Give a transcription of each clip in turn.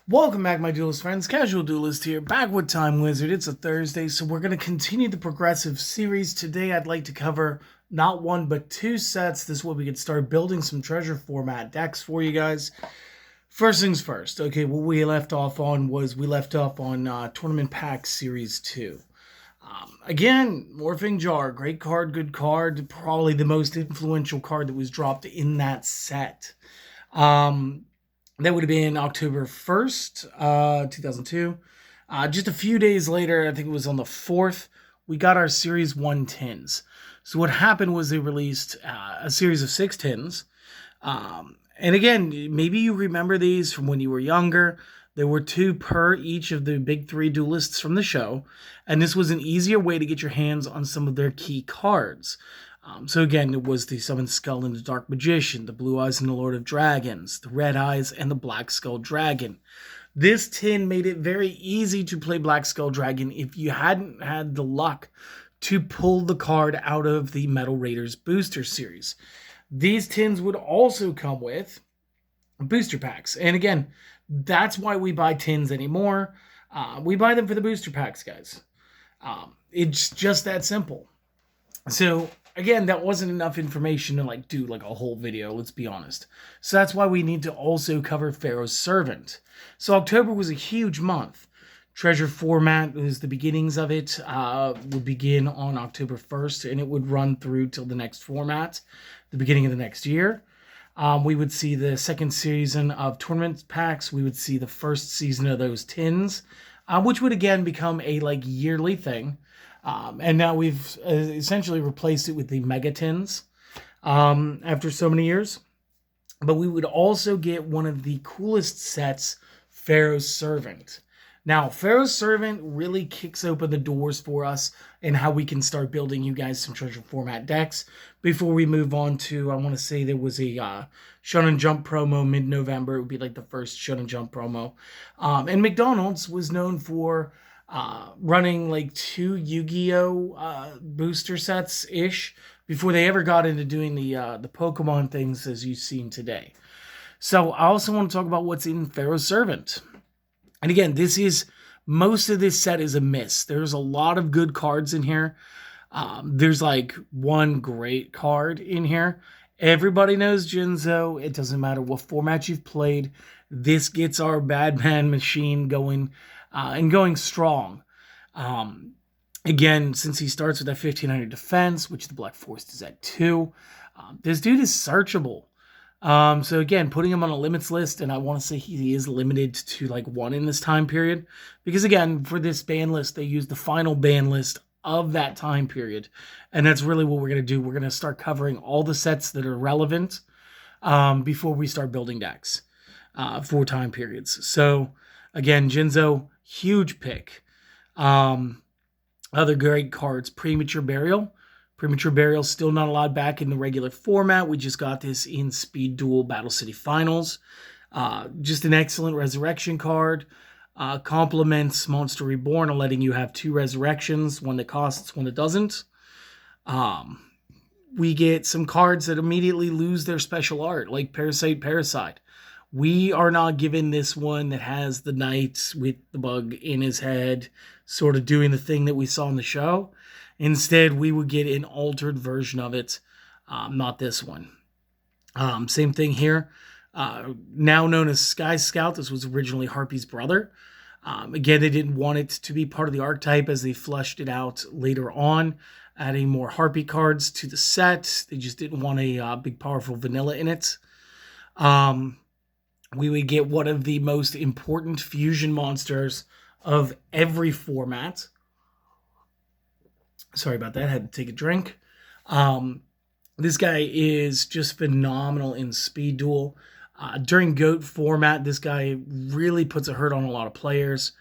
Welcome back, my duelist friends. Casual Duelist here, back with Time Wizard. It's a Thursday, so we're going to continue the progressive series. Today, I'd like to cover not one, but two sets. This way we can start building some treasure format decks for you guys. First things first. Okay, what we left off on was Tournament Pack Series 2. Again, Morphing Jar, great card, good card. Probably the most influential card that was dropped in that set. That would have been October 1st, 2002. Just a few days later, I think it was on the 4th, we got our Series 1 tins. So what happened was they released a series of 6 tins. And again, maybe you remember these from when you were younger. There were 2 per each of the big 3 duelists from the show. And this was an easier way to get your hands on some of their key cards. So again, it was the Summoned Skull and the Dark Magician, the Blue Eyes and the Lord of Dragons, the Red Eyes and the Black Skull Dragon. This tin made it very easy to play Black Skull Dragon if you hadn't had the luck to pull the card out of the Metal Raiders booster series. These tins would also come with booster packs. And again, that's why we buy tins anymore. We buy them for the booster packs, guys. It's just that simple. So again, that wasn't enough information to do a whole video, let's be honest. So that's why we need to also cover Pharaoh's Servant. So October was a huge month. Treasure format was the beginnings of it. Would begin on October 1st, and it would run through till the next format, the beginning of the next year. We would see the second season of tournament packs. We would see the first season of those tins, which would again become a yearly thing. And now we've essentially replaced it with the mega tins after so many years. But we would also get one of the coolest sets, Pharaoh's Servant. Now, Pharaoh's Servant really kicks open the doors for us and how we can start building you guys some treasure format decks. Before we move on to, I want to say there was a Shonen Jump promo mid-November. It would be the first Shonen Jump promo. And McDonald's was known for running 2 Yu-Gi-Oh booster sets ish before they ever got into doing the Pokemon things as you've seen today. So I also want to talk about what's in Pharaoh's Servant. And again, most of this set is a miss. There's a lot of good cards in here. There's one great card in here. Everybody knows Jinzo. It doesn't matter what format you've played. This gets our Badman machine going and going strong. Again, since he starts with that 1500 defense, which the Black Forest is at 2, this dude is searchable. So again, putting him on a limits list, and I want to say he is limited to 1 in this time period, because again, for this ban list, they use the final ban list of that time period, and that's really what we're going to do. We're going to start covering all the sets that are relevant before we start building decks for time periods. So again, Jinzo, huge pick. Other great cards, Premature Burial. Premature Burial still not allowed back in the regular format. We just got this in Speed Duel Battle City Finals. Just an excellent resurrection card. Complements Monster Reborn on letting you have 2 resurrections, one that costs, one that doesn't. We get some cards that immediately lose their special art, like Parasite. We are not given this one that has the knight with the bug in his head, sort of doing the thing that we saw in the show. Instead, we would get an altered version of it, not this one. Same thing here. Now known as Sky Scout, this was originally Harpy's brother. Again, they didn't want it to be part of the archetype as they fleshed it out later on, adding more Harpy cards to the set. They just didn't want a big, powerful vanilla in it. We would get one of the most important fusion monsters of every format. Sorry about that. I had to take a drink. This guy is just phenomenal in Speed Duel. During GOAT format, this guy really puts a hurt on a lot of players.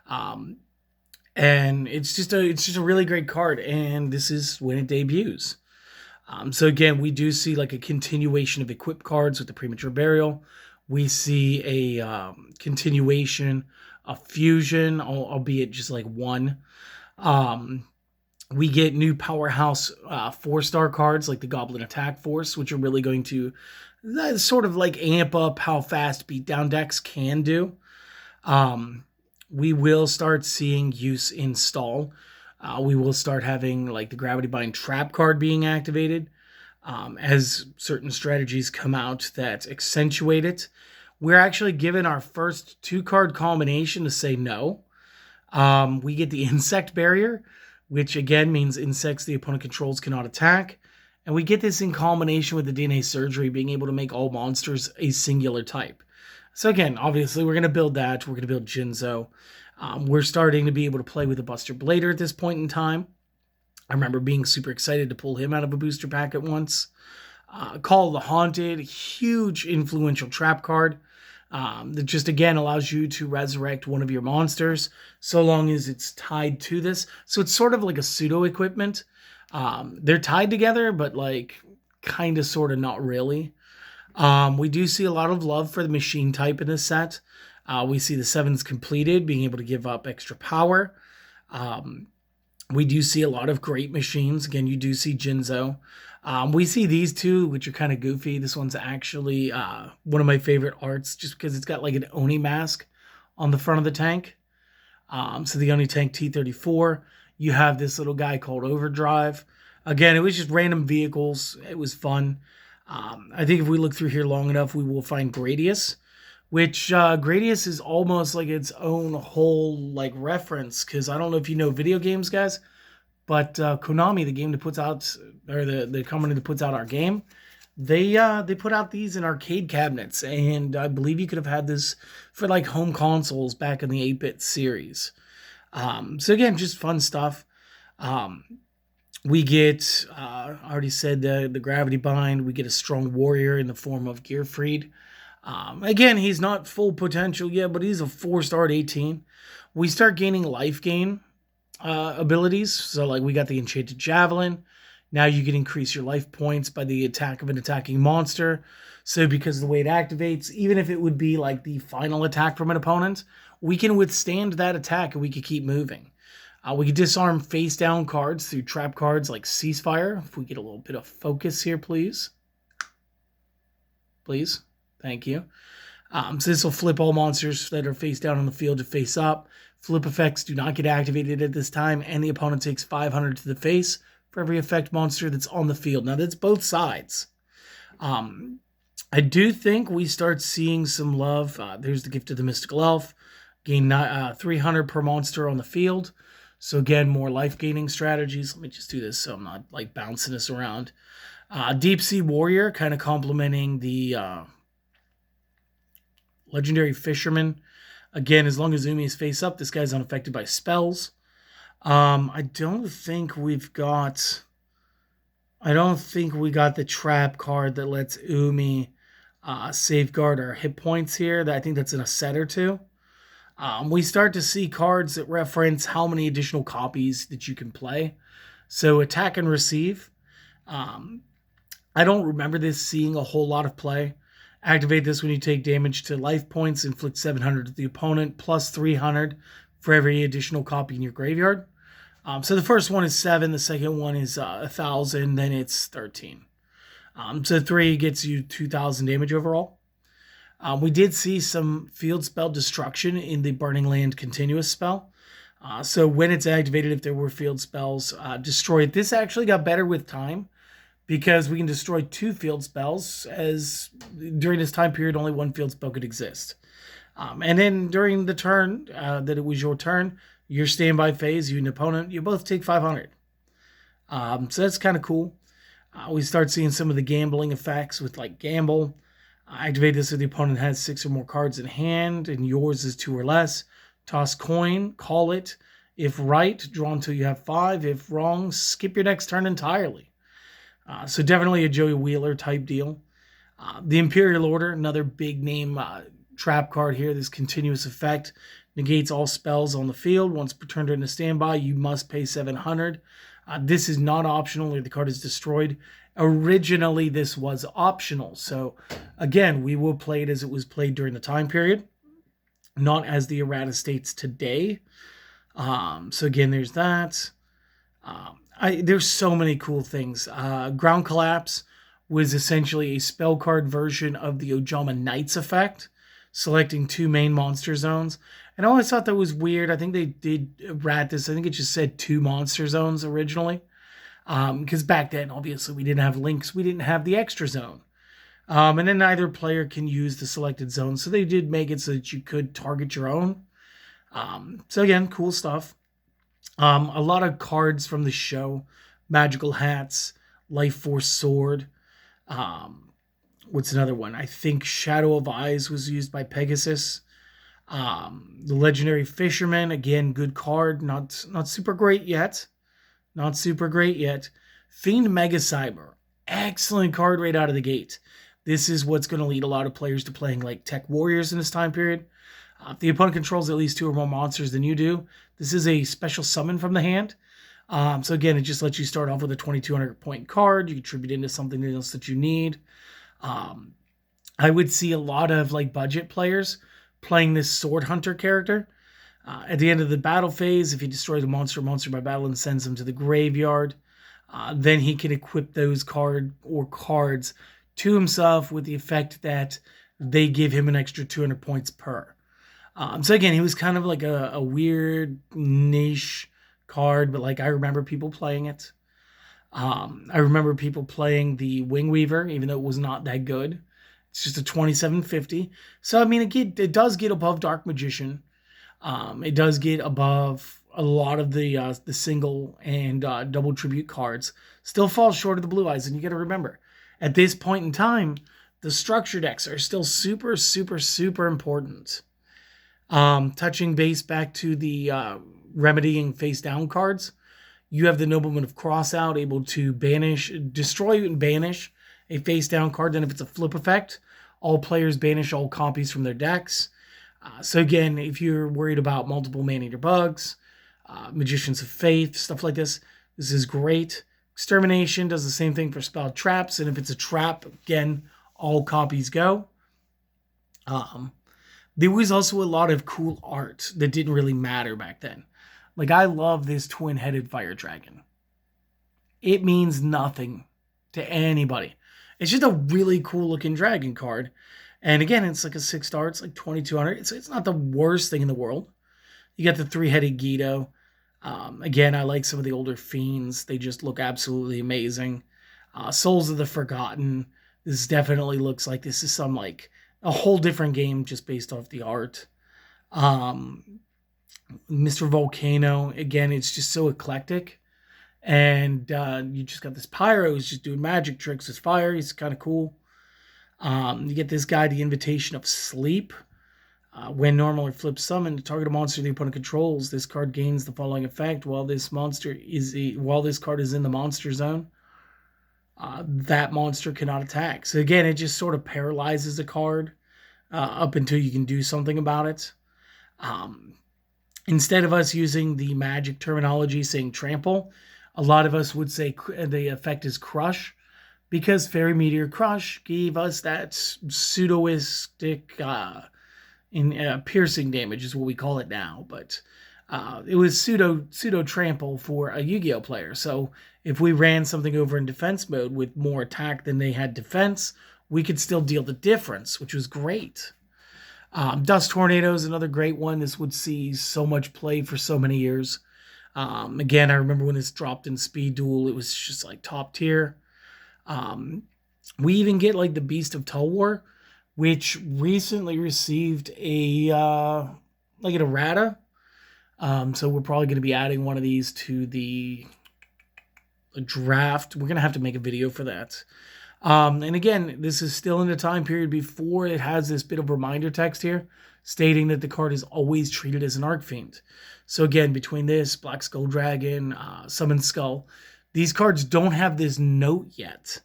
And it's just a really great card. And this is when it debuts. So again, we do see a continuation of equip cards with the Premature Burial. We see a continuation of fusion, albeit just 1. We get new powerhouse 4-star cards like the Goblin Attack Force, which are really going to sort of amp up how fast beatdown decks can do. We will start seeing use in stall. We will start having like the Gravity Bind trap card being activated as certain strategies come out that accentuate it. We're actually given our first 2-card combination to say no. We get the Insect Barrier, which again means insects the opponent controls cannot attack. And we get this in combination with the DNA Surgery, being able to make all monsters a singular type. So again, obviously, we're going to build that. We're going to build Jinzo. We're starting to be able to play with a Buster Blader at this point in time. I remember being super excited to pull him out of a booster pack at once. Call of the Haunted, huge influential trap card that just, again, allows you to resurrect one of your monsters so long as it's tied to this. So it's sort of like a pseudo-equipment. They're tied together, but like kind of, sort of, not really. We do see a lot of love for the machine type in this set. We see the 7s completed, being able to give up extra power. We do see a lot of great machines. Again, you do see Jinzo. We see these two, which are kind of goofy. This one's actually one of my favorite arts, just because it's got like an Oni mask on the front of the tank. So the Oni tank T-34. You have this little guy called Overdrive. Again, it was just random vehicles. It was fun. I think if we look through here long enough, we will find Gradius, which Gradius is almost like its own whole like reference, because I don't know if you know video games, guys, but Konami, the game that puts out, or the company that puts out our game, they put out these in arcade cabinets, and I believe you could have had this for like home consoles back in the 8-bit series. So again, just fun stuff. We get, I already said the Gravity Bind. We get a strong warrior in the form of Gearfried. Again, he's not full potential yet, but he's a 4-star at 18. We start gaining life gain abilities. So like we got the Enchanted Javelin. Now you can increase your life points by the attack of an attacking monster. So because of the way it activates, even if it would be like the final attack from an opponent, we can withstand that attack and we can keep moving. We can disarm face-down cards through trap cards like Ceasefire. If we get a little bit of focus here, please. Please. Thank you. So this will flip all monsters that are face down on the field to face up. Flip effects do not get activated at this time, and the opponent takes 500 to the face for every effect monster that's on the field. Now, that's both sides. I do think we start seeing some love. There's the Gift of the Mystical Elf. Gain 300 per monster on the field. So again, more life-gaining strategies. Let me just do this so I'm not like bouncing this around. Deep Sea Warrior, kind of complementing the Legendary Fisherman. Again, as long as Umi is face up, this guy's unaffected by spells. I don't think we got the trap card that lets Umi safeguard our hit points here. I think that's in a set or two. We start to see cards that reference how many additional copies that you can play. So attack and receive. I don't remember this seeing a whole lot of play. Activate this when you take damage to life points. Inflict 700 to the opponent, plus 300 for every additional copy in your graveyard. So the first one is 7. The second one is 1,000. Then it's 13. So 3 gets you 2,000 damage overall. We did see some field spell destruction in the Burning Land continuous spell. So when it's activated, if there were field spells, destroy it. This actually got better with time, because we can destroy 2 field spells, as during this time period, only 1 field spell could exist. And then during the turn that it was your turn, your standby phase, you and opponent, you both take 500. So that's kind of cool. We start seeing some of the gambling effects with like Gamble. Activate this if the opponent has 6 or more cards in hand and yours is 2 or less. Toss coin, call it. If right, draw until you have 5. If wrong, skip your next turn entirely. So definitely a Joey Wheeler type deal. The Imperial Order, another big name trap card here. This continuous effect negates all spells on the field. Once per turn during the standby, you must pay 700. This is not optional or the card is destroyed. Originally, this was optional. So again, we will play it as it was played during the time period, not as the errata states today. So again, there's that. There's so many cool things. Ground Collapse was essentially a spell card version of the Ojama Knights effect. selecting 2 main monster zones. And I always thought that was weird. I think they did rat this. I think it just said 2 monster zones originally. Because back then, obviously, we didn't have links. We didn't have the extra zone. And then neither player can use the selected zone. So they did make it so that you could target your own. So again, cool stuff. A lot of cards from the show. Magical Hats, Life Force Sword. What's another one? I think Shadow of Eyes was used by Pegasus. The Legendary Fisherman, again, good card. Not super great yet. Not super great yet. Fiend Mega Cyber. Excellent card right out of the gate. This is what's going to lead a lot of players to playing like Tech Warriors in this time period. If the opponent controls at least 2 or more monsters than you do, this is a special summon from the hand. So again, it just lets you start off with a 2,200 point card. You contribute into something else that you need. I would see a lot of like budget players playing this Sword Hunter character. At the end of the battle phase, if he destroys a monster by battle and sends them to the graveyard, then he can equip those cards to himself with the effect that they give him an extra 200 points per. So again, he was kind of like a weird niche card, but like I remember people playing it. I remember people playing the Wing Weaver, even though it was not that good. It's just a 2750. So I mean, it does get above Dark Magician. It does get above a lot of the single and double tribute cards. Still falls short of the Blue Eyes, and you got to remember, at this point in time, the structure decks are still super, super, super important. Touching base back to the remedying face down cards, you have the Nobleman of Crossout able to destroy and banish a face down card. Then if it's a flip effect, all players banish all copies from their decks. So again, if you're worried about multiple Man-Eater Bugs, Magicians of Faith, stuff like this is great. Extermination does the same thing for spell traps, and if it's a trap, again, all copies go. There was also a lot of cool art that didn't really matter back then. Like, I love this twin-headed fire dragon. It means nothing to anybody. It's just a really cool-looking dragon card. And again, it's like a 6-star. It's like 2,200. It's not the worst thing in the world. You got the 3-headed Guido. Again, I like some of the older Fiends. They just look absolutely amazing. Souls of the Forgotten. This definitely looks like this is some like a whole different game just based off the art. Mr. Volcano. Again, it's just so eclectic. And you just got this Pyro who's just doing magic tricks with fire. He's kind of cool. You get this guy, the Invitation of Sleep. When normal or flip summon to target a monster the opponent controls, this card gains the following effect while this card is in the monster zone. That monster cannot attack. So again, it just sort of paralyzes the card up until you can do something about it. Instead of us using the Magic terminology saying trample, a lot of us would say the effect is crush, because Fairy Meteor Crush gave us that pseudoistic piercing damage is what we call it now, but it was pseudo trample for a Yu-Gi-Oh player. So if we ran something over in defense mode with more attack than they had defense, we could still deal the difference, which was great. Dust Tornado is another great one. This would see so much play for so many years. Again, I remember when this dropped in Speed Duel, it was just like top tier. We even get like the Beast of Tulwar, which recently received a like an errata. So we're probably going to be adding one of these to the draft. We're going to have to make a video for that. And again, this is still in the time period before it has this bit of reminder text here stating that the card is always treated as an Arcfiend. So again, between this, Black Skull Dragon, Summon Skull, these cards don't have this note yet.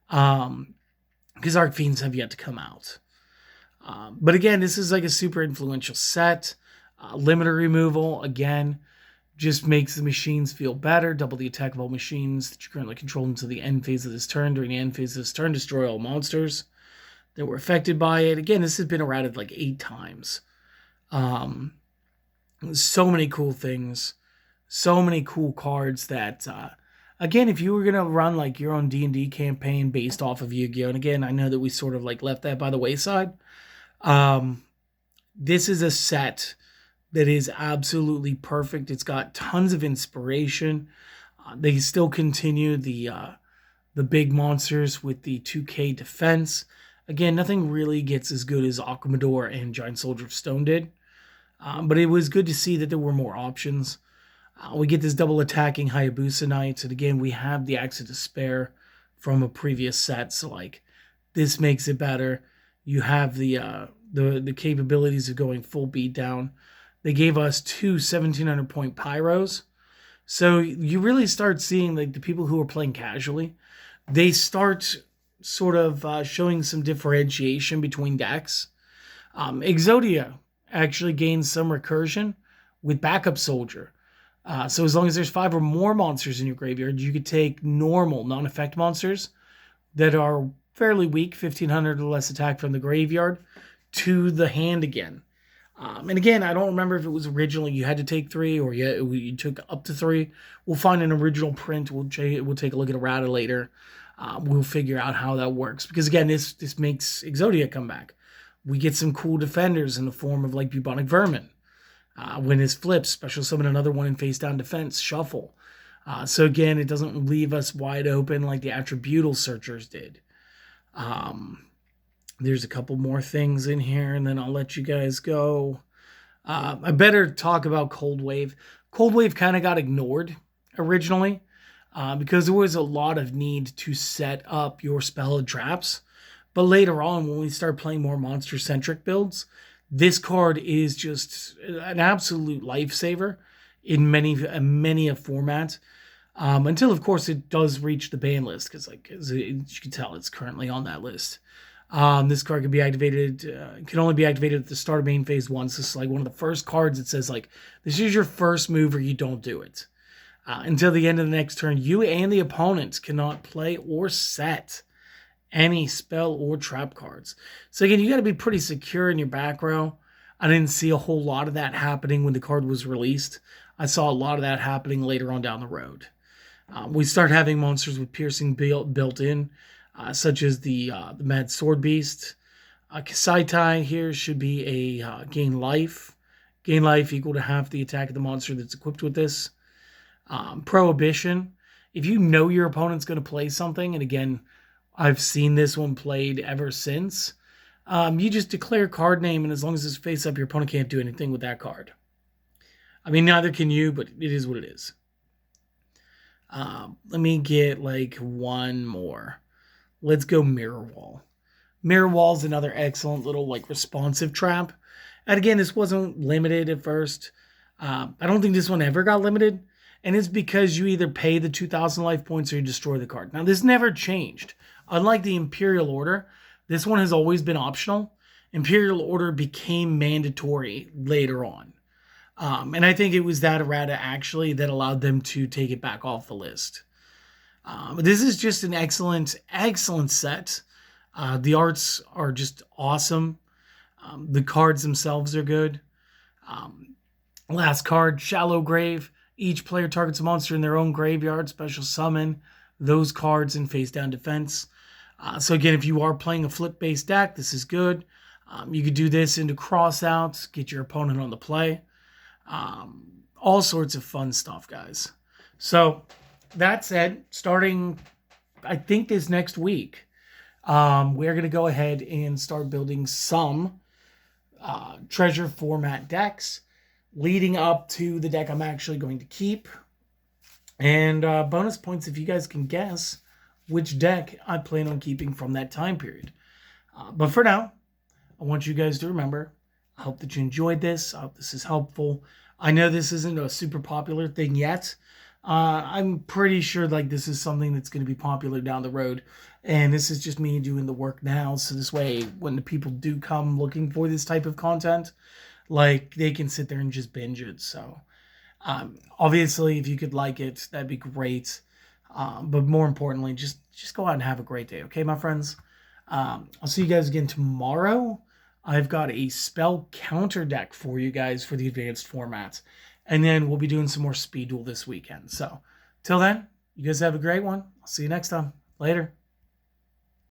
Because Arcfiends have yet to come out. But again, this is like a super influential set. Limiter removal, again, just makes the machines feel better. Double the attack of all machines that you currently control until the end phase of this turn. During the end phase of this turn, destroy all monsters that were affected by it. Again, this has been errated like 8 times. So many cool things. So many cool cards that... Again, if you were going to run like your own D&D campaign based off of Yu-Gi-Oh! And again, I know that we sort of like left that by the wayside. This is a set that is absolutely perfect. It's got tons of inspiration. They still continue the big monsters with the 2K defense. Again, nothing really gets as good as Aquamador and Giant Soldier of Stone did. But it was good to see that there were more options. We get this double attacking Hayabusa Knights, and again, we have the Axe of Despair from a previous set, so like this makes it better. You have the capabilities of going full beat down. They gave us two 1700 point pyros, so you really start seeing like the people who are playing casually, they start sort of showing some differentiation between decks. Exodia actually gains some recursion with Backup Soldier. So as long as there's 5 or more monsters in your graveyard, you could take normal non-effect monsters that are fairly weak, 1500 or less attack from the graveyard, to the hand again. And again, I don't remember if it was originally you had to take 3 or you took up to 3. We'll find an original print. We'll take a look at errata later. We'll figure out how that works. Because again, this makes Exodia come back. We get some cool defenders in the form of like Bubonic Vermin. When his flips, special summon another one in face down defense, shuffle. So again, it doesn't leave us wide open like the Attributal Searchers did. There's a couple more things in here, and then I'll let you guys go. I better talk about Cold Wave. Cold Wave kind of got ignored originally because there was a lot of need to set up your spell and traps. But later on, when we start playing more monster-centric builds, this card is just an absolute lifesaver in many a format. Until, of course, it does reach the ban list, because like as you can tell, it's currently on that list. This card can be activated. Can only be activated at the start of main phase 1. So this is like one of the first cards that says like this is your first move or you don't do it. Until the end of the next turn, you and the opponent cannot play or set any spell or trap cards. So again, you got to be pretty secure in your back row. I didn't see a whole lot of that happening when the card was released. I saw a lot of that happening later on down the road. We start having monsters with piercing built in, such as the Mad Sword Beast. Kasaitai here should be a gain life. Gain life equal to half the attack of the monster that's equipped with this. Prohibition. If you know your opponent's going to play something, and again, I've seen this one played ever since, you just declare card name, and as long as it's face up, your opponent can't do anything with that card. I mean, neither can you, but it is what it is. Let me get like one more. Let's go Mirror Wall. Mirror Wall is another excellent little like responsive trap. And again, this wasn't limited at first. I don't think this one ever got limited. And it's because you either pay the 2,000 life points or you destroy the card. Now, this never changed. Unlike the Imperial Order, this one has always been optional. Imperial Order became mandatory later on. And I think it was that errata actually that allowed them to take it back off the list. This is just an excellent, excellent set. The arts are just awesome. The cards themselves are good. Last card, Shallow Grave. Each player targets a monster in their own graveyard. Special summon those cards in face down defense. So again, if you are playing a flip-based deck, this is good. You could do this into crossouts, get your opponent on the play. All sorts of fun stuff, guys. So that said, starting, I think this next week, we're going to go ahead and start building some treasure format decks leading up to the deck I'm actually going to keep. And bonus points if you guys can guess which deck I plan on keeping from that time period. But for now, I want you guys to remember, I hope that you enjoyed this. I hope this is helpful. I know this isn't a super popular thing yet. I'm pretty sure like this is something that's going to be popular down the road. And this is just me doing the work now. So this way, when the people do come looking for this type of content, like they can sit there and just binge it. So obviously, if you could like it, that'd be great. But more importantly, just go out and have a great day. Okay, my friends? I'll see you guys again tomorrow. I've got a spell counter deck for you guys for the advanced formats. And then we'll be doing some more speed duel this weekend. So till then, you guys have a great one. I'll see you next time. Later.